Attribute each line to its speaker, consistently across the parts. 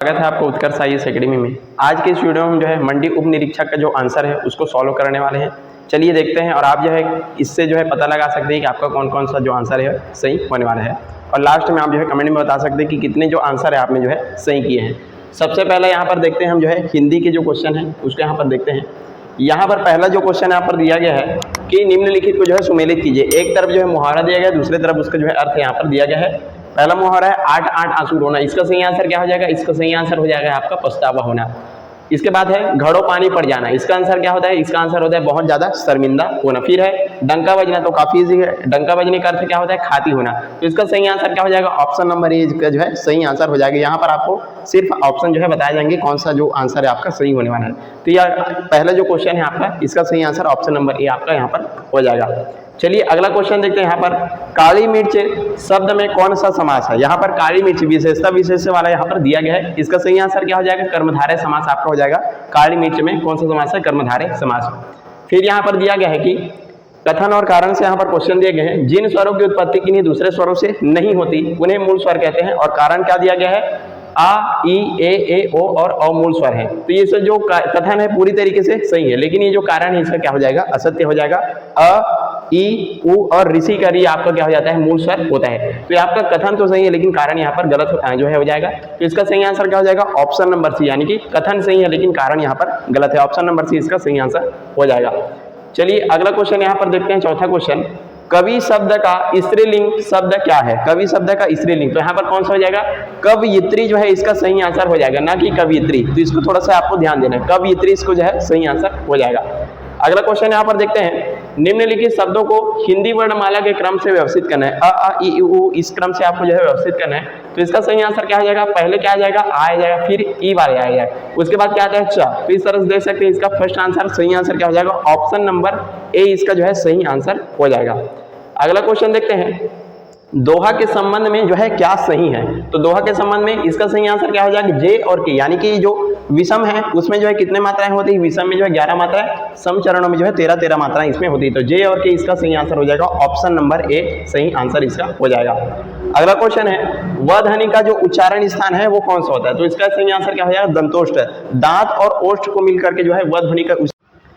Speaker 1: स्वागत है आपको उत्कर्ष IAS एकेडमी में। आज के इस वीडियो में हम जो है मंडी उप निरीक्षक का जो आंसर है उसको सॉल्व करने वाले हैं। चलिए देखते हैं और आप जो है इससे जो है पता लगा सकते हैं कि आपका कौन कौन सा जो आंसर है सही होने वाला है। और लास्ट में आप जो है कमेंट में बता सकते हैं कि कितने जो आंसर है आपने जो है सही किए हैं। सबसे पहले यहाँ पर देखते हैं हम जो है हिंदी के जो क्वेश्चन है उसको यहाँ पर देखते हैं। यहाँ पर पहला जो क्वेश्चन यहाँ पर दिया गया है कि निम्नलिखित को जो है सुमेलित कीजिए। एक तरफ जो है मुहावरा दिया गया है, दूसरी तरफ उसका जो है अर्थ यहाँ पर दिया गया है। पहला मुहावरा है 8 आंसू रोना। इसका सही आंसर क्या हो जाएगा? इसका सही आंसर हो जाएगा आपका पछतावा होना। इसके बाद है घड़ों पानी पड़ जाना। इसका आंसर क्या होता है? इसका आंसर होता है बहुत ज्यादा शर्मिंदा होना। फिर है डंका बजना, तो काफी इजी है। डंका बजने का अर्थ क्या होता है? खाती होना। तो इसका सही आंसर क्या हो जाएगा? ऑप्शन नंबर ए का जो है सही आंसर हो जाएगा। यहाँ पर आपको सिर्फ ऑप्शन जो है बताए जाएंगे कौन सा जो आंसर है आपका सही होने वाला है। तो यह पहला जो क्वेश्चन है आपका, इसका सही आंसर ऑप्शन नंबर ए आपका यहाँ पर हो जाएगा। चलिए अगला क्वेश्चन देखते हैं। यहाँ पर काली मिर्च शब्द में कौन सा समास है? यहाँ पर काली मिर्च विशेषता विशेष वाला यहाँ पर दिया गया है। इसका सही आंसर क्या हो जाएगा? कर्मधारय समास आपका हो जाएगा। काली मिर्च में कौन सा समास है? कर्मधारय समास। फिर यहाँ पर दिया गया है कि कथन और कारण से यहाँ पर क्वेश्चन दिए गए हैं। जिन स्वरों की उत्पत्ति किन्हीं दूसरे स्वरों से नहीं होती उन्हें मूल स्वर कहते हैं। और कारण क्या दिया गया है? आ, ई, ए, ओ और अ मूल स्वर है। तो ये जो कथन है पूरी तरीके से सही है, लेकिन ये जो कारण है इसका क्या हो जाएगा? असत्य हो जाएगा। अ, ई, उ और ऋषि का री आपका क्या हो जाता है? मूल स्वर होता है। तो आपका कथन तो सही है लेकिन कारण यहाँ पर गलत जो है हो जाएगा। तो इसका सही आंसर क्या हो जाएगा? ऑप्शन नंबर सी, यानी कि कथन सही है लेकिन कारण यहाँ पर गलत है। ऑप्शन नंबर सी इसका सही आंसर हो जाएगा। चलिए अगला क्वेश्चन यहाँ पर देखते हैं। चौथा क्वेश्चन, कवि शब्द का स्त्रीलिंग शब्द क्या है? कवि शब्द का स्त्रीलिंग, तो यहाँ पर कौन सा हो जाएगा? कवयित्री जो है इसका सही आंसर हो जाएगा, ना कि कवियत्री। तो इसको थोड़ा सा आपको ध्यान देना है। कवयित्री इसको जो है सही आंसर हो जाएगा। अगला क्वेश्चन यहाँ पर देखते हैं। निम्नलिखित शब्दों को हिंदी वर्णमाला के क्रम से व्यवस्थित करना है। अ, ई, उ इस क्रम से आपको जो है व्यवस्थित करना है। तो इसका सही आंसर क्या हो जाएगा? पहले क्या आ जाएगा? आ जाएगा, फिर ई वाला आएगा, उसके बाद क्या आता है? च। तो इस तरह से देख सकते हैं इसका फर्स्ट आंसर सही आंसर क्या हो जाएगा? ऑप्शन नंबर ए इसका जो है सही आंसर हो जाएगा। अगला क्वेश्चन देखते हैं। दोहा के संबंध में जो है क्या सही है? तो दोहा के संबंध में इसका सही आंसर क्या हो जाएगा? जे और के, यानी कि जो विषम है उसमें जो है कितने मात्राएं होती है? विषम में जो है 11 मात्राएं, सम चरणों में जो है 13 मात्राएं इसमें होती है। तो जे और के इसका सही आंसर हो जाएगा। ऑप्शन नंबर ए सही आंसर इसका हो जाएगा। अगला क्वेश्चन है, व ध्वनि का जो उच्चारण स्थान है वो कौन सा होता है? तो इसका सही आंसर क्या हो जाएगा? दंतोष्ठ। दांत और ओष्ठ को मिलकर के जो है व ध्वनि का।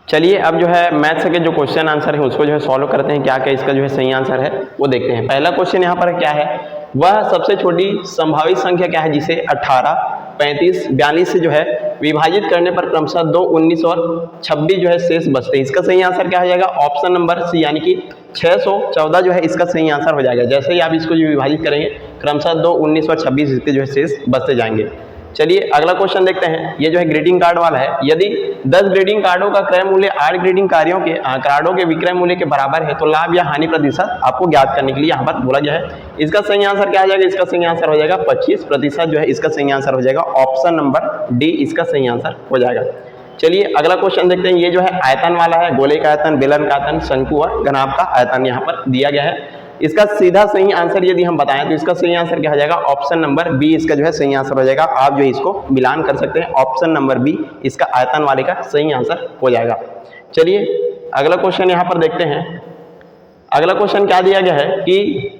Speaker 1: चलिए अब जो है मैथ्स के जो क्वेश्चन आंसर है उसको जो है सॉल्व करते हैं। क्या क्या इसका जो है सही आंसर है वो देखते हैं। पहला क्वेश्चन यहाँ पर क्या है? वह सबसे छोटी संभावित संख्या क्या है जिसे 18, 35, 42 से जो है विभाजित करने पर क्रमशः 2, 19 और 26 जो है शेष बचते हैं? इसका सही आंसर क्या हो जाएगा? ऑप्शन नंबर सी, यानी कि 614 जो है इसका सही आंसर हो जाएगा। जैसे ही आप इसको जो विभाजित करेंगे क्रमशः 2, 19 और 26 इसके जो है शेष बचते जाएंगे। चलिए अगला क्वेश्चन देखते हैं। ये जो है ग्रीटिंग कार्ड वाला है। यदि 10 ग्रीटिंग कार्डों का क्रय मूल्य 8 ग्रीटिंग कार्डों के विक्रय मूल्य के बराबर है तो लाभ या हानि प्रतिशत आपको ज्ञात करने के लिए यहाँ पर बोला गया है। इसका सही आंसर क्या हो जाएगा? इसका सही आंसर हो जाएगा 25% जो है इसका सही आंसर हो जाएगा। ऑप्शन नंबर डी इसका सही आंसर हो जाएगा। चलिए अगला क्वेश्चन देखते हैं। ये जो है आयतन वाला है। गोले का आयतन, बेलन का आयतन, शंकु और घनाभ का आयतन यहाँ पर दिया गया है। इसका सीधा सही आंसर यदि हम बताएं तो इसका सही आंसर क्या हो जाएगा? ऑप्शन नंबर बी इसका जो है सही आंसर हो जाएगा। आप जो है इसको मिलान कर सकते हैं। ऑप्शन नंबर बी इसका आयतन वाले का सही आंसर हो जाएगा। चलिए अगला क्वेश्चन यहाँ पर देखते हैं। अगला क्वेश्चन क्या दिया गया है कि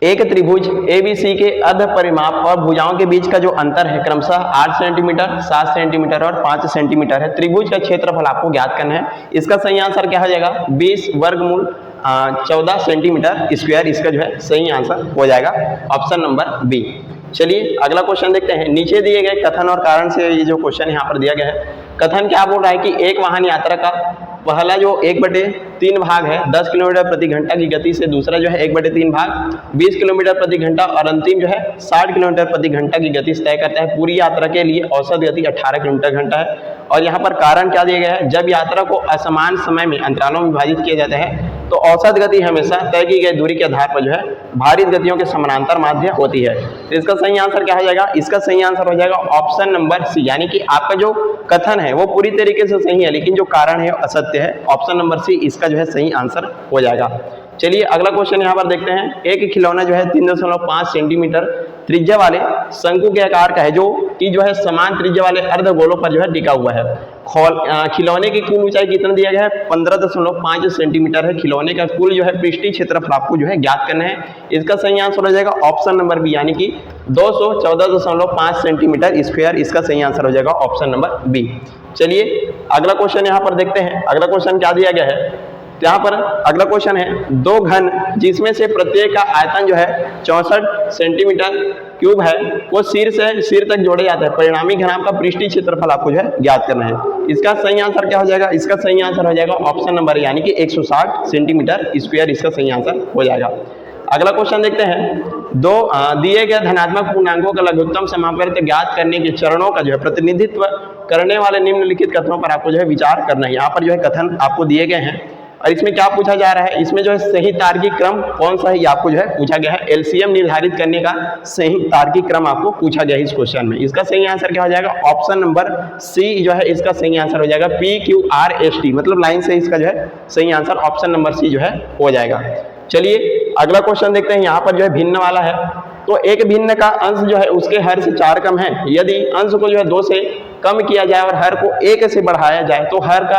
Speaker 1: एक त्रिभुज ABC के अर्ध परिमाप और भुजाओं के बीच का जो अंतर है क्रमशः 8 सेंटीमीटर, 7 सेंटीमीटर और 5 सेंटीमीटर है। त्रिभुज का क्षेत्रफल आपको ज्ञात करना है। इसका सही आंसर क्या हो जाएगा? 20 वर्गमूल 14 सेंटीमीटर स्क्वायर इसका जो है सही आंसर हो जाएगा। Option number B. चलिए अगला क्वेश्चन देखते हैं। नीचे दिए गए कथन और कारण से ये जो क्वेश्चन यहाँ पर दिया गया है। कथन क्या बोल रहा है कि एक वाहन यात्रा का पहला जो 1/3 भाग है 10 किलोमीटर प्रति घंटा की गति से, दूसरा जो है 1/3 भाग 20 किलोमीटर प्रति घंटा और अंतिम जो है 60 किलोमीटर प्रति घंटा की गति से तय करता है। पूरी यात्रा के लिए औसत गति 18 किलोमीटर घंटा है। और यहाँ पर कारण क्या दिया गया है? जब यात्रा को असमान समय में अंतरालों में विभाजित किया जाता है तो औसत गति हमेशा तय की गई दूरी के आधार पर जो है भारित गतियों के समानांतर माध्य होती है। तो इसका सही आंसर क्या हो जाएगा? इसका सही आंसर हो जाएगा ऑप्शन नंबर सी, यानी कि आपका जो कथन है वो पूरी तरीके से सही है लेकिन जो कारण है असत्य है। ऑप्शन नंबर सी इसका जो है सही आंसर हो जाएगा। चलिए अगला क्वेश्चन यहाँ पर देखते हैं। एक खिलौना जो है 3.5 सेंटीमीटर त्रिज्या वाले शंकु के आकार का है जो कि जो है समान त्रिज्या वाले अर्धगोलों पर जो है टिका हुआ है। खिलौने की कुल ऊंचाई कितना दिया गया है, 15.5 सेंटीमीटर है खिलौने का कुल जो है पृष्ठीय क्षेत्रफल आपको जो है ज्ञात करना है। इसका सही आंसर हो जाएगा ऑप्शन नंबर बी, यानी कि 214.5 सेंटीमीटर स्क्वायर इसका सही आंसर हो जाएगा ऑप्शन नंबर बी। चलिए अगला क्वेश्चन यहाँ पर देखते हैं, अगला क्वेश्चन क्या दिया गया है। तो यहाँ पर अगला क्वेश्चन है, दो घन जिसमें से प्रत्येक का आयतन जो है 64 सेंटीमीटर क्यूब है वो सिर से सिर तक जोड़े जाते हैं, परिणामी घनाभ का पृष्ठीय क्षेत्रफल आपको जो है ज्ञात करना है। इसका सही आंसर क्या हो जाएगा, इसका सही आंसर हो जाएगा ऑप्शन नंबर यानी कि 160 सेंटीमीटर स्क्वायर इसका सही आंसर हो जाएगा। अगला क्वेश्चन देखते हैं, दो दिए गए धनात्मक पूर्णांकों का लघुत्तम समापवर्त ज्ञात करने के चरणों का जो है प्रतिनिधित्व करने वाले निम्नलिखित कथनों पर आपको जो है विचार करना है। यहाँ पर जो है कथन आपको दिए गए हैं और इसमें क्या पूछा जा रहा है, इसमें जो है सही तार्किक क्रम कौन सा है ये आपको जो है पूछा गया है। एलसीएम निर्धारित करने का सही तार्किक क्रम आपको पूछा गया है इस क्वेश्चन में। इसका सही आंसर क्या हो जाएगा, ऑप्शन नंबर सी जो है इसका सही आंसर हो जाएगा PQRST, मतलब लाइन से इसका जो है सही आंसर ऑप्शन नंबर सी जो है हो जाएगा। चलिए अगला क्वेश्चन देखते हैं, यहाँ पर जो है भिन्न वाला है। तो एक भिन्न का अंश जो है उसके हर से 4 कम है, यदि अंश को जो है 2 से कम किया जाए और हर को 1 से बढ़ाया जाए तो हर का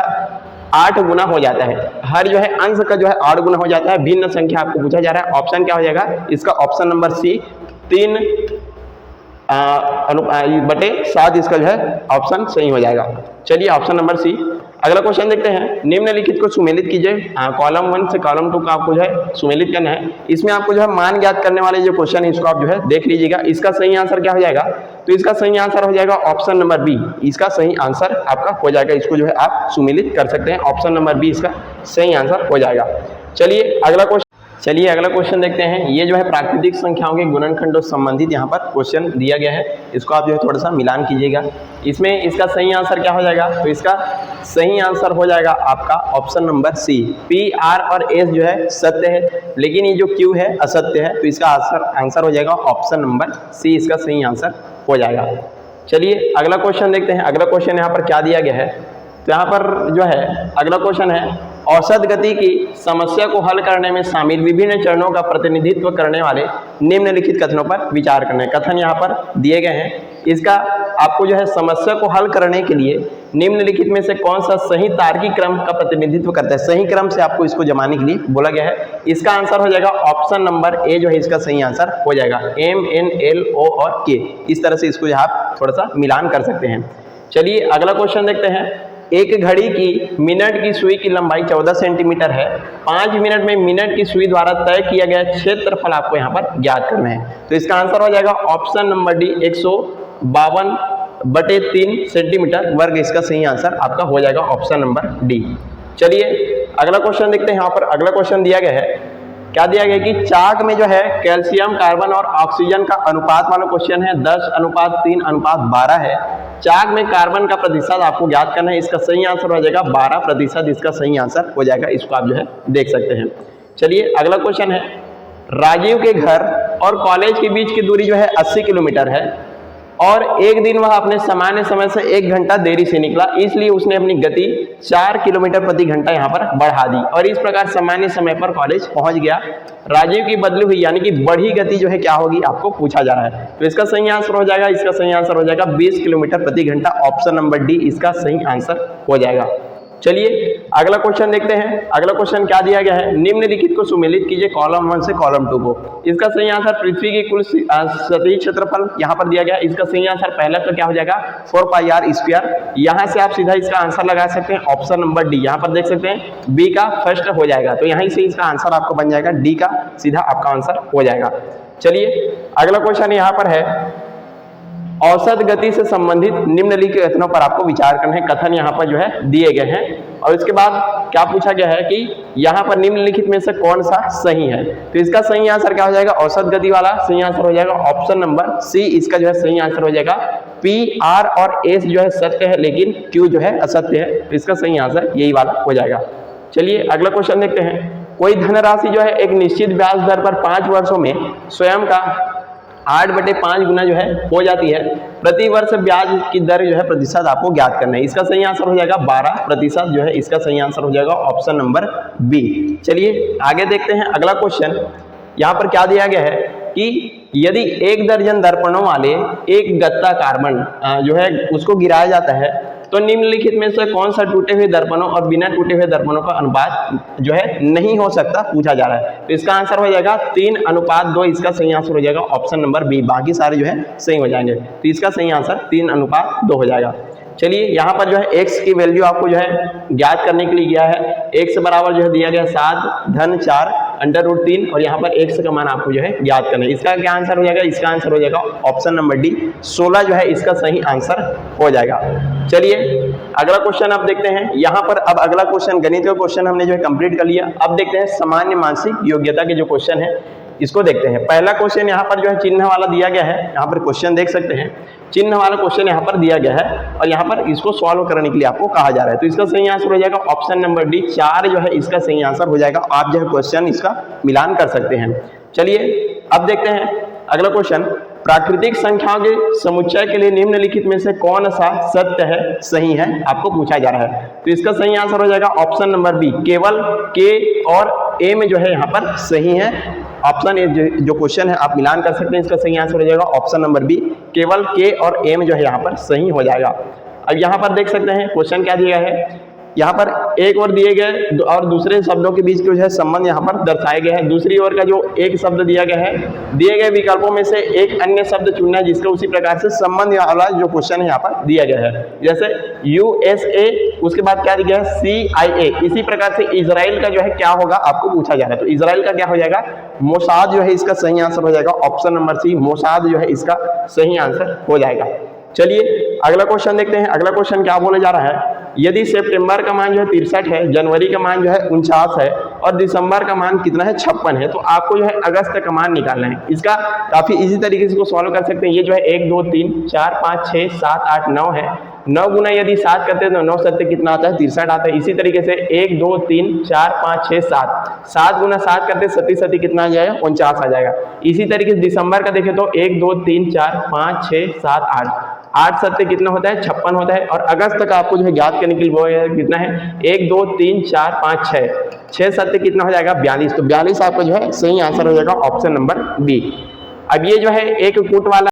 Speaker 1: 8 गुना हो जाता है। हर जो है अंश का जो है 8 गुना हो जाता है। भिन्न संख्या आपको पूछा जा रहा है, ऑप्शन क्या हो जाएगा इसका, ऑप्शन नंबर सी 3/7 इसका जो है ऑप्शन सही हो जाएगा। चलिए ऑप्शन नंबर सी। अगला क्वेश्चन देखते हैं, निम्नलिखित को सुमेलित कीजिए। कॉलम 1 से कॉलम 2 का आपको जो है सुमेलित करना है। इसमें आपको जो है मान ज्ञात करने वाले जो क्वेश्चन है इसको आप जो है देख लीजिएगा। इसका सही आंसर क्या हो जाएगा, तो इसका सही आंसर हो जाएगा ऑप्शन नंबर बी, इसका सही आंसर आपका हो जाएगा। इसको जो है आप सुमेलित कर सकते हैं, ऑप्शन नंबर बी इसका सही आंसर हो जाएगा। चलिए अगला क्वेश्चन देखते हैं। ये जो है प्राकृतिक संख्याओं के गुणनखंडों से संबंधित यहाँ पर क्वेश्चन दिया गया है, इसको आप जो है थोड़ा सा मिलान कीजिएगा। इसमें इसका सही आंसर क्या हो जाएगा, तो इसका सही आंसर हो जाएगा आपका option number C. P, R और S जो है सत्य है, लेकिन ये जो Q है असत्य है, तो इसका आंसर हो जाएगा ऑप्शन नंबर सी, इसका सही आंसर हो जाएगा। चलिए अगला क्वेश्चन देखते हैं। अगला क्वेश्चन यहाँ पर क्या दिया गया है, तो यहाँ पर जो है अगला क्वेश्चन है, औसत गति की समस्या को हल करने में शामिल विभिन्न चरणों का प्रतिनिधित्व करने वाले निम्नलिखित कथनों पर विचार करना है। कथन यहाँ पर दिए गए हैं, इसका आपको जो है समस्या को हल करने के लिए निम्नलिखित में से कौन सा सही तार्किक क्रम का प्रतिनिधित्व करता है, सही क्रम से आपको इसको जमाने के लिए बोला गया है। इसका आंसर हो जाएगा ऑप्शन नंबर ए जो है इसका सही आंसर हो जाएगा। M, N, L, O और K, इस तरह से इसको आप थोड़ा सा मिलान कर सकते हैं। चलिए अगला क्वेश्चन देखते हैं। एक घड़ी की मिनट की सुई की लंबाई 14 सेंटीमीटर है। 5 मिनट में मिनट की सुई द्वारा तय किया गया क्षेत्रफल आपको यहाँ पर ज्ञात करना है। तो इसका आंसर हो जाएगा ऑप्शन नंबर डी, 152/3 सेंटीमीटर वर्ग इसका सही आंसर आपका हो जाएगा ऑप्शन नंबर डी। चलिए अगला क्वेश्चन देखते हैं। यहाँ पर अगला क्वेश्चन दिया गया है, क्या दिया गया कि चाक में जो है कैल्शियम, कार्बन और ऑक्सीजन का अनुपात वाला क्वेश्चन है। 10:3:12 है। चाक में कार्बन का प्रतिशत आपको ज्ञात करना है। इसका सही आंसर हो जाएगा 12%, इसका सही आंसर हो जाएगा। इसको आप जो है देख सकते हैं। चलिए अगला क्वेश्चन है, राजीव के घर और कॉलेज के बीच की दूरी जो है 80 किलोमीटर है और एक दिन वह अपने सामान्य समय से 1 घंटा देरी से निकला, इसलिए उसने अपनी गति 4 किलोमीटर प्रति घंटा यहाँ पर बढ़ा दी और इस प्रकार सामान्य समय पर कॉलेज पहुंच गया। राजीव की बदली हुई यानी कि बढ़ी गति जो है क्या होगी आपको पूछा जा रहा है। तो इसका सही आंसर हो जाएगा, इसका सही आंसर हो जाएगा 20 किलोमीटर प्रति घंटा, ऑप्शन नंबर डी इसका सही आंसर हो जाएगा। चलिए अगला क्वेश्चन देखते हैं। अगला क्वेश्चन क्या दिया गया है, निम्नलिखित को सुमेलित कीजिए कॉलम 1 से कॉलम 2 को। इसका सही आंसर पृथ्वी की कुल सतही क्षेत्रफल यहाँ पर दिया गया। इसका सही आंसर पहला तो क्या हो जाएगा 4πr²। यहाँ से आप सीधा इसका आंसर लगा सकते हैं ऑप्शन नंबर डी। यहाँ पर देख सकते हैं बी का फर्स्ट हो जाएगा, तो यहीं से इसका आंसर आपको बन जाएगा डी का सीधा आपका आंसर हो जाएगा। चलिए अगला क्वेश्चन यहाँ पर है, औसत गति से संबंधित निम्नलिखित कथनों पर आपको विचार करना है। कथन यहाँ पर जो है दिए गए हैं और इसके बाद क्या पूछा गया है कि यहाँ पर निम्नलिखित में से कौन सा सही है। तो इसका सही आंसर क्या हो जाएगा, औसत गति वाला सही आंसर हो जाएगा ऑप्शन नंबर सी, इसका जो है सही आंसर हो जाएगा। P, R और S जो है सत्य है लेकिन Q जो है असत्य है, तो इसका सही आंसर यही वाला हो जाएगा। चलिए अगला क्वेश्चन देखते हैं। कोई धनराशि जो है एक निश्चित ब्याज दर पर 5 वर्षों में स्वयं का 8/5 गुना जो है हो जाती है। प्रति वर्ष ब्याज की दर जो है प्रतिशत आपको ज्ञात करना है। इसका सही आंसर हो जाएगा 12% जो है इसका सही आंसर हो जाएगा ऑप्शन नंबर बी। चलिए आगे देखते हैं अगला क्वेश्चन। यहाँ पर क्या दिया गया है कि यदि 1 दर्जन दर्पणों वाले एक गत्ता कार्बन जो है उसको गिराया जाता है तो निम्नलिखित में से कौन सा टूटे हुए दर्पणों और बिना टूटे हुए दर्पणों का अनुपात जो है नहीं हो सकता पूछा जा रहा है। तो इसका आंसर हो जाएगा 3:2, इसका सही आंसर हो जाएगा ऑप्शन नंबर बी। बाकी सारे जो है सही हो जाएंगे, तो इसका सही आंसर 3:2 हो जाएगा। चलिए यहाँ पर जो है x की वैल्यू आपको जो है ज्ञात करने के लिए गया है। x बराबर जो है दिया गया 7 धन 4 √3 और यहाँ पर x का मान आपको जो है ज्ञात करना है। इसका क्या आंसर हो जाएगा? इसका आंसर हो जाएगा ऑप्शन नंबर डी 16 जो है इसका सही आंसर हो जाएगा। चलिए अगला क्वेश्चन आप देखते हैं। यहाँ पर अब अगला क्वेश्चन गणित का क्वेश्चन हमने जो है कंप्लीट कर लिया। अब देखते हैं सामान्य मानसिक योग्यता के जो क्वेश्चन है इसको देखते हैं। पहला क्वेश्चन यहाँ पर जो है चिन्ह वाला दिया गया है। यहाँ पर क्वेश्चन देख सकते हैं, चिन्ह वाला क्वेश्चन यहाँ पर दिया गया है और यहाँ पर इसको सॉल्व करने के लिए आपको कहा जा रहा है। तो इसका सही आंसर हो जाएगा ऑप्शन नंबर डी 4 जो है इसका सही आंसर हो जाएगा। आप जो है क्वेश्चन इसका मिलान कर सकते हैं। चलिए अब देखते हैं अगला क्वेश्चन। प्राकृतिक संख्याओं के समुच्चय के लिए निम्नलिखित में से कौन सा सत्य है, सही है, आपको पूछा जा रहा है। तो इसका सही आंसर हो जाएगा ऑप्शन नंबर बी। केवल के और ए में जो है यहाँ पर सही है। ऑप्शन ए जो क्वेश्चन है आप मिलान कर सकते हैं। इसका सही आंसर हो जाएगा ऑप्शन नंबर बी। केवल के और ए में जो है यहाँ पर सही हो जाएगा। अब यहाँ पर देख सकते हैं क्वेश्चन क्या दिया है। यहाँ पर एक और दिए गए और दूसरे शब्दों के बीच जो है संबंध यहाँ पर दर्शाया गया है। दूसरी ओर का जो एक शब्द दिया गया है, दिए गए विकल्पों में से एक अन्य शब्द चुनना है जिसका उसी प्रकार से संबंध वाला जो क्वेश्चन है यहाँ पर दिया गया है। जैसे USA, उसके बाद क्या दिया है CIA। इसी प्रकार से इजराइल का जो है क्या होगा आपको पूछा जा रहा है। तो इजराइल का क्या हो जाएगा? मोसाद जो है इसका सही आंसर हो जाएगा ऑप्शन नंबर सी। मोसाद जो है इसका सही आंसर हो जाएगा। चलिए अगला क्वेश्चन देखते हैं। अगला क्वेश्चन क्या बोले जा रहा है। यदि सितंबर का मान जो है 63 है, जनवरी का मान जो है 49 है और दिसंबर का मान कितना है 56 है, तो आपको जो है अगस्त का मान निकालना है। इसका काफी इजी तरीके से इसको सॉल्व कर सकते हैं। ये जो है 1 2 3 4 5 6 7 8 9 है। 9 गुना यदि 7 करते हैं तो 9 7 कितना आता है? 63 आता है। इसी तरीके से 1 2 3 4 5 6 7 7 गुना 7 करते 37 कितना आ जाएगा? 49 आ जाएगा। इसी तरीके से दिसंबर का देखें तो 1 2 3 4 5 6 7 8 7 कितना होता है? 56 होता है। और अगस्त का आपको जो है ज्ञात करने के लिए वो कितना है? 1 2 3 4 5 6 7 कितना हो जाएगा? 42। तो 42 आपका जो है सही आंसर हो जाएगा ऑप्शन नंबर बी। अब ये जो है एक कूट वाला।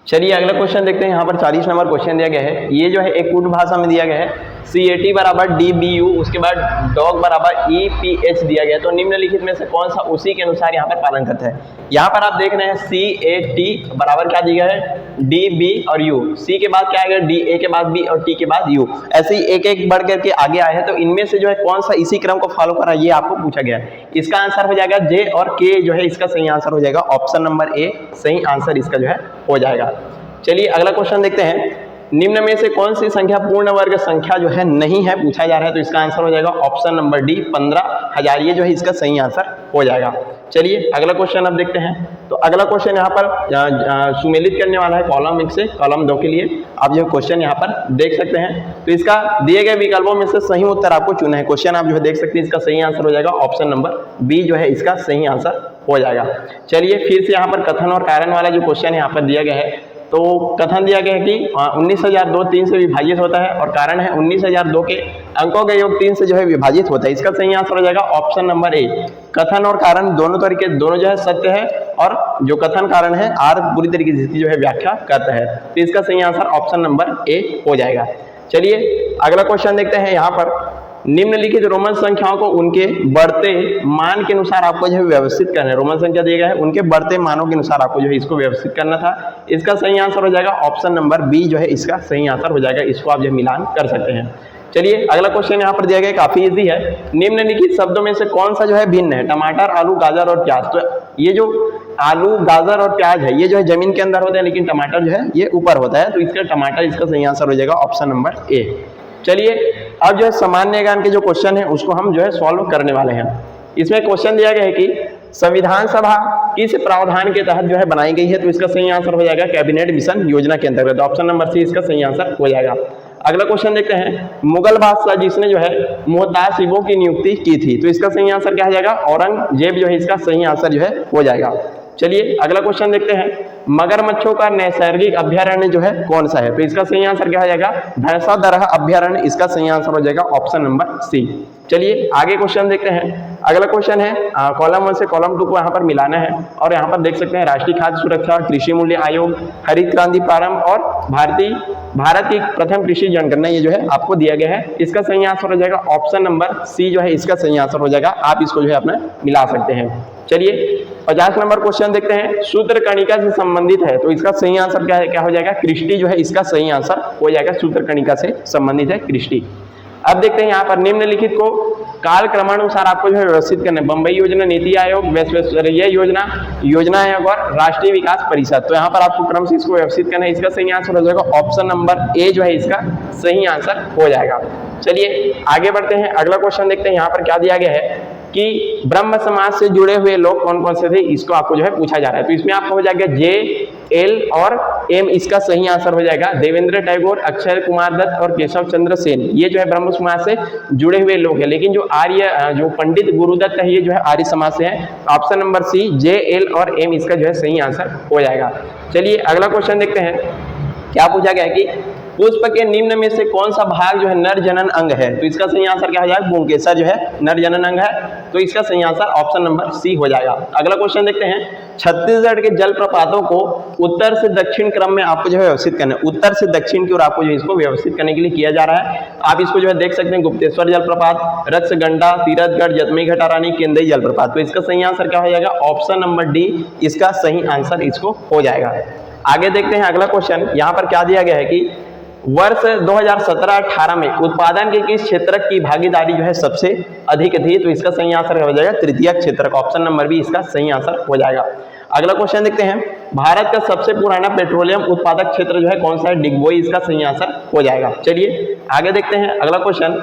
Speaker 1: चलिए अगला क्वेश्चन देखते हैं। यहाँ पर 40 नंबर क्वेश्चन दिया गया है। ये जो है एक कूट भाषा में दिया गया है। CAT बराबर DBU, उसके बाद डॉग बराबर EPH दिया गया है। तो निम्नलिखित में से कौन सा उसी के अनुसार यहाँ पर पालन करता है। यहाँ पर आप देख रहे हैं CAT बराबर क्या दिया है? DB और U। C के बाद क्या आएगा? D, A के बाद B और T के बाद U। ऐसे ही एक एक बढ़ करके आगे आए हैं। तो इनमें से जो है कौन सा इसी क्रम को फॉलो कर रहा है ये आपको पूछा गया है। इसका आंसर हो जाएगा J और K जो है इसका सही आंसर हो जाएगा ऑप्शन नंबर ए। सही आंसर इसका जो है हो जाएगा। चलिए अगला क्वेश्चन देखते हैं। निम्न में से कौन सी संख्या पूर्ण वर्ग संख्या जो है नहीं है पूछा जा रहा है। तो इसका आंसर हो जाएगा ऑप्शन नंबर डी 15,000। ये जो है इसका सही आंसर हो जाएगा। चलिए अगला क्वेश्चन अब देखते हैं। तो अगला क्वेश्चन यहाँ पर सुमेलित करने वाला है कॉलम 1 से कॉलम 2 के लिए। आप जो क्वेश्चन यहाँ पर देख सकते हैं। तो इसका दिए गए विकल्पों में से सही उत्तर आपको चुना है। क्वेश्चन आप जो है देख सकते हैं। इसका सही आंसर हो जाएगा ऑप्शन नंबर बी जो है इसका सही आंसर हो जाएगा। चलिए फिर से यहाँ पर कथन और कारण वाला जो क्वेश्चन यहाँ पर दिया गया है। तो कथन दिया गया है कि 19,002 3 से विभाजित होता है और कारण है 19,002 के अंकों का योग 3 से जो है विभाजित होता है। इसका सही आंसर हो जाएगा ऑप्शन नंबर ए। कथन और कारण दोनों तरीके दोनों जो है सत्य है और जो कथन कारण है आर पूरी तरीके से इसकी जो है व्याख्या करता है। तो इसका सही आंसर ऑप्शन नंबर ए हो जाएगा। चलिए अगला क्वेश्चन देखते हैं। यहाँ पर निम्नलिखित रोमन संख्याओं को उनके बढ़ते मान के अनुसार आपको जो है व्यवस्थित करना है। रोमन संख्या दिया गया है, उनके बढ़ते मानों के अनुसार आपको जो है इसको व्यवस्थित करना था। इसका सही आंसर हो जाएगा ऑप्शन नंबर बी जो है इसका सही आंसर हो जाएगा। इसको आप जो मिलान कर सकते हैं। चलिए अगला क्वेश्चन यहाँ पर दिया गया काफी इजी है। निम्नलिखित शब्दों में से कौन सा जो है भिन्न है? टमाटर, आलू, गाजर और प्याज। तो ये जो आलू, गाजर और प्याज है ये जो है जमीन के अंदर होता है, लेकिन टमाटर जो है ये ऊपर होता है। तो इसका टमाटर इसका सही आंसर हो जाएगा ऑप्शन नंबर ए। चलिए अब जो है सामान्य ज्ञान के जो क्वेश्चन है उसको हम जो है सॉल्व करने वाले हैं। इसमें क्वेश्चन दिया गया है कि संविधान सभा किस प्रावधान के तहत जो है बनाई गई है। तो इसका सही आंसर हो जाएगा कैबिनेट मिशन योजना के अंतर्गत। ऑप्शन नंबर सी इसका सही आंसर हो जाएगा। अगला क्वेश्चन देखते हैं। मुगल बादशाह जिसने जो है मुहतासिबों की नियुक्ति की थी। तो इसका सही आंसर क्या हो जाएगा? औरंगजेब जो है इसका सही आंसर जो है हो जाएगा। चलिए अगला क्वेश्चन देखते हैं, मगरमच्छों का नैसर्गिक अभ्यारण्य जो है कौन सा है? तो इसका सही आंसर क्या हो जाएगा? भैंसादरह अभ्यारण्य इसका सही आंसर हो जाएगा ऑप्शन नंबर सी। चलिए आगे क्वेश्चन देखते हैं। अगला क्वेश्चन है कॉलम 1 से कॉलम 2 को यहाँ पर मिलाना है और यहाँ पर देख सकते हैं राष्ट्रीय खाद्य सुरक्षा, कृषि मूल्य आयोग, हरित क्रांति प्रारंभ और भारत की प्रथम कृषि जनगणना ये जो है आपको दिया गया है। इसका सही आंसर हो जाएगा ऑप्शन नंबर सी जो है इसका सही आंसर हो जाएगा। आप इसको जो है अपना मिला सकते हैं। चलिए 50 नंबर क्वेश्चन देखते हैं, सूत्रकणिका से संबंधित है तो इसका सही आंसर क्या हो जाएगा? कृष्टि जो है इसका सही आंसर हो जाएगा, सूत्रकणिका से संबंधित है कृष्टि। अब देखते हैं यहाँ पर निम्नलिखित को कालक्रमानुसार आपको जो है व्यवस्थित करना है। बंबई योजना, नीति आयोग, विश्वस्तरीय योजना आयोग और राष्ट्रीय विकास परिषद। तो यहाँ पर आपको क्रम से इसको व्यवस्थित करना है। इसका सही आंसर हो जाएगा ऑप्शन नंबर ए जो है इसका सही आंसर हो जाएगा। चलिए आगे बढ़ते हैं, अगला क्वेश्चन देखते हैं यहाँ पर क्या दिया गया है कि ब्रह्म समाज से जुड़े हुए लोग कौन कौन से थे, इसको आपको जो है पूछा जा रहा है। तो इसमें आपको हो जाएगा जे, एल और एम, इसका सही आंसर हो जाएगा देवेंद्र टैगोर, अक्षय कुमार दत्त और केशव चंद्र सेन। ये जो है ब्रह्म समाज से जुड़े हुए लोग हैं, लेकिन जो पंडित गुरुदत्त है ये जो है आर्य समाज से है। ऑप्शन नंबर सी जे, एल और एम इसका जो है सही आंसर हो जाएगा। चलिए अगला क्वेश्चन देखते हैं, क्या पूछा गया है कि पुष्प के निम्न में से कौन सा भाग जो है नर जनन अंग है? तो इसका सही आंसर क्या हो जाएगा? पुंकेसर जो है नर जनन अंग है, तो इसका सही आंसर ऑप्शन नंबर सी हो जाएगा। अगला क्वेश्चन देखते हैं, छत्तीसगढ़ के जलप्रपातों को उत्तर से दक्षिण क्रम में आपको जो है व्यवस्थित करना है। उत्तर से दक्षिण की ओर आपको जो है इसको व्यवस्थित करने के लिए किया जा रहा है। आप इसको जो है देख सकते हैं, गुप्तेश्वर जलप्रपात, रत्सगंडा, तीरथगढ़, जतमी घटारानी, केंद्रीय जलप्रपात। तो इसका सही आंसर क्या हो जाएगा? ऑप्शन नंबर डी इसका सही आंसर इसको हो जाएगा। आगे देखते हैं अगला क्वेश्चन, यहाँ पर क्या दिया गया है कि वर्ष 2017-18 में उत्पादन के किस क्षेत्र की भागीदारी जो है सबसे अधिक थी? तो इसका सही आंसर हो जाएगा तृतीय क्षेत्र का, ऑप्शन नंबर बी इसका सही आंसर हो जाएगा। अगला क्वेश्चन देखते हैं, भारत का सबसे पुराना पेट्रोलियम उत्पादक क्षेत्र जो है कौन सा है? डिगबोई इसका सही आंसर हो जाएगा। चलिए आगे देखते हैं अगला क्वेश्चन,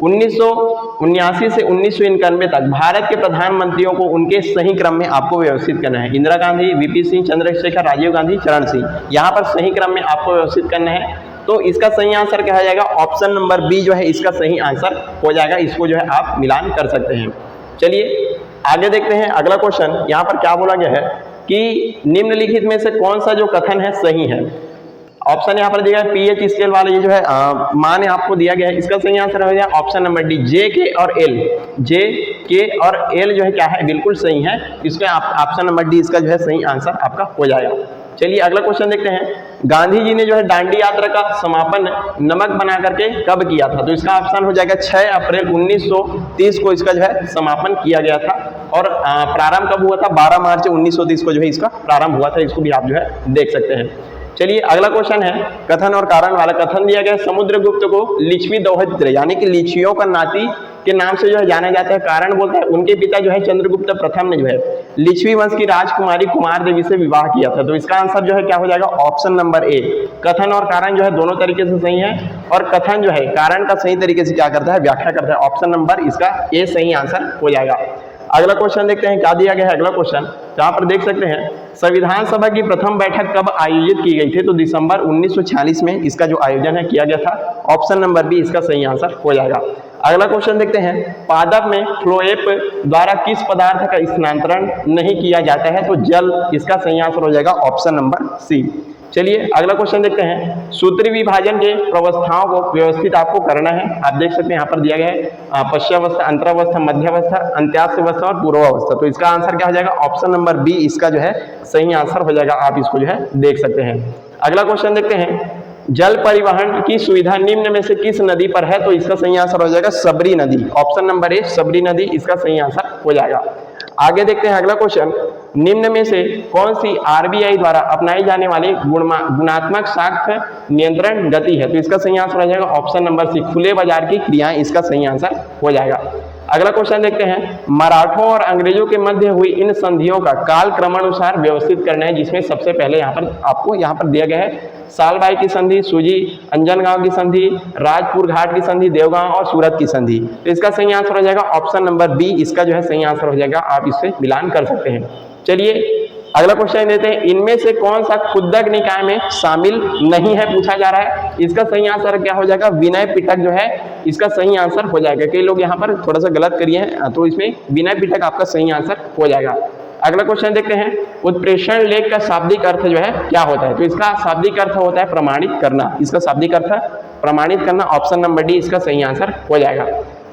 Speaker 1: 1979 से 1991 तक भारत के प्रधानमंत्रियों को उनके सही क्रम में आपको व्यवस्थित करना है। इंदिरा गांधी, वीपी सिंह, चंद्रशेखर, राजीव गांधी, चरण सिंह, यहाँ पर सही क्रम में आपको व्यवस्थित करना है। तो इसका सही आंसर क्या हो जाएगा? ऑप्शन नंबर बी जो है इसका सही आंसर हो जाएगा। इसको जो है आप मिलान कर सकते हैं। चलिए आगे देखते हैं अगला क्वेश्चन, यहाँ पर क्या बोला गया है कि निम्नलिखित में से कौन सा जो कथन है सही है? ऑप्शन यहाँ पर दिया है पीएच स्केल वाला, ये जो है मान आपको दिया गया है। इसका सही आंसर हो जाएगा ऑप्शन नंबर डी जे के और एल। जे के और एल जो है क्या है? बिल्कुल सही है। इसमें ऑप्शन नंबर डी इसका जो है सही आंसर आपका हो जाएगा। चलिए अगला क्वेश्चन देखते हैं, गांधी जी ने जो है दांडी यात्रा का समापन नमक बना करके कब किया था? तो इसका ऑप्शन हो जाएगा 6 अप्रैल 1930 को इसका जो है समापन किया गया था। और प्रारंभ कब हुआ था? 12 मार्च 1930 को जो है इसका प्रारंभ हुआ था। इसको भी आप जो है देख सकते हैं। चलिए अगला क्वेश्चन है कथन और कारण वाला। कथन दिया गया समुद्रगुप्त को लिच्छवी दोहित्र यानी कि लिच्छियों का नाती के नाम से जो है जाना जाता है। कारण बोलता है उनके पिता जो है चंद्रगुप्त प्रथम ने जो है लिच्छवी वंश की राजकुमारी कुमार देवी से विवाह किया था। तो इसका आंसर जो है क्या हो जाएगा? Option number A. कथन और कारण जो है दोनों तरीके से सही है, और कथन जो है कारण का सही तरीके से क्या करता है? व्याख्या करता है। ऑप्शन नंबर इसका ए सही आंसर हो जाएगा। अगला क्वेश्चन देखते हैं क्या दिया गया है। अगला क्वेश्चन जहां पर देख सकते हैं, संविधान सभा की प्रथम बैठक कब आयोजित की गई थी? तो दिसंबर 1946 में इसका जो आयोजन है किया गया था। ऑप्शन नंबर बी इसका सही आंसर हो जाएगा। अगला क्वेश्चन देखते हैं, पादप में फ्लोएम द्वारा किस पदार्थ का स्थानांतरण नहीं किया जाता है? तो जल इसका सही आंसर हो जाएगा। Option number C. चलिए अगला क्वेश्चन देखते हैं, सूत्री विभाजन के प्रवस्थाओं को व्यवस्थित आपको करना है। आप देख सकते हैं यहाँ पर दिया गया है पश्चावस्था, अंतरावस्था, मध्यावस्था, अंत्यावस्था और पूर्वावस्था। तो इसका आंसर क्या हो जाएगा? ऑप्शन नंबर बी इसका जो है सही आंसर हो जाएगा। आप इसको जो है देख सकते हैं। अगला क्वेश्चन देखते हैं, जल परिवहन की सुविधा निम्न में से किस नदी पर है? तो इसका सही आंसर हो जाएगा सबरी नदी। ऑप्शन नंबर ए सबरी नदी इसका सही आंसर हो जाएगा। आगे देखते हैं अगला क्वेश्चन, निम्न में से कौन सी आरबीआई द्वारा अपनाई जाने वाली गुणात्मक साख्य नियंत्रण गति है? तो इसका सही आंसर हो जाएगा ऑप्शन नंबर सी खुले बाजार की क्रियाएं इसका सही आंसर हो जाएगा। अगला क्वेश्चन देखते हैं, मराठों और अंग्रेजों के मध्य हुई इन संधियों का काल क्रमानुसार व्यवस्थित करना है, जिसमें सबसे पहले यहाँ पर आपको यहाँ पर दिया गया है सालबाई की संधि, सूजी अंजनगांव की संधि, राजपुर घाट की संधि, देवगांव और सूरत की संधि। तो इसका सही आंसर हो जाएगा ऑप्शन नंबर बी इसका जो है सही आंसर हो जाएगा। आप इससे मिलान कर सकते हैं। चलिए अगला क्वेश्चन देते हैं, इनमें से कौन सा खुद्दक निकाय में शामिल नहीं है पूछा जा रहा है। इसका सही आंसर क्या हो जाएगा? विनय पिटक जो है इसका सही आंसर हो जाएगा। कई लोग यहाँ पर थोड़ा सा गलत करिए हैं, तो इसमें विनय पिटक आपका सही आंसर हो जाएगा। अगला क्वेश्चन देखते हैं, उत्प्रेषण लेख का शाब्दिक अर्थ जो है क्या होता है? तो इसका शाब्दिक अर्थ होता है प्रमाणित करना। इसका शाब्दिक अर्थ प्रमाणित करना। ऑप्शन नंबर डी इसका सही आंसर हो जाएगा।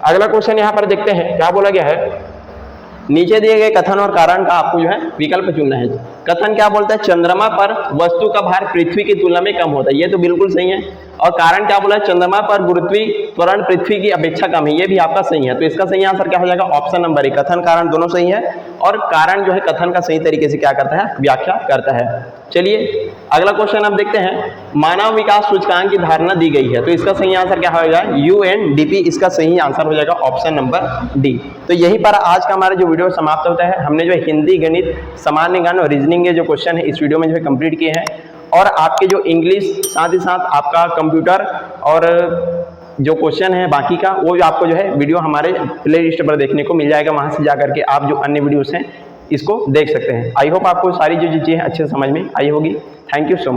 Speaker 1: अगला क्वेश्चन यहाँ पर देखते हैं, क्या बोला गया है, नीचे दिए गए कथन और कारण का आपको जो है विकल्प चुनना है। कथन क्या बोलता है, चंद्रमा पर वस्तु का भार पृथ्वी की तुलना में कम होता है, ये तो बिल्कुल सही है। और कारण क्या बोला है, चंद्रमा पर गुरुत्वीय त्वरण पृथ्वी की अपेक्षा कम है, ये भी आपका सही है। तो इसका सही आंसर क्या हो जाएगा, ऑप्शन नंबर ए। कथन कारण दोनों सही है और कारण जो है कथन का सही तरीके से क्या करता है, व्याख्या करता है। चलिए अगला क्वेश्चन आप देखते हैं, मानव विकास सूचकांक की धारणा दी गई है, तो इसका सही आंसर क्या हो जाएगा, UNDP इसका सही आंसर हो जाएगा, ऑप्शन नंबर डी। तो यहीं पर आज का हमारा जो वीडियो समाप्त होता है। हमने जो हिंदी, गणित, सामान्य ज्ञान और रीजनिंग के जो क्वेश्चन है इस वीडियो में जो है कंप्लीट किए हैं, और आपके जो इंग्लिश, साथ ही साथ आपका कंप्यूटर और जो क्वेश्चन है बाकी का, वो आपको जो है वीडियो हमारे प्ले लिस्ट पर देखने को मिल जाएगा। वहां से जा करके आप जो अन्य वीडियोस हैं इसको देख सकते हैं। आई होप आपको सारी जो चीज़ें अच्छे से समझ में आई होगी। Thank you so much.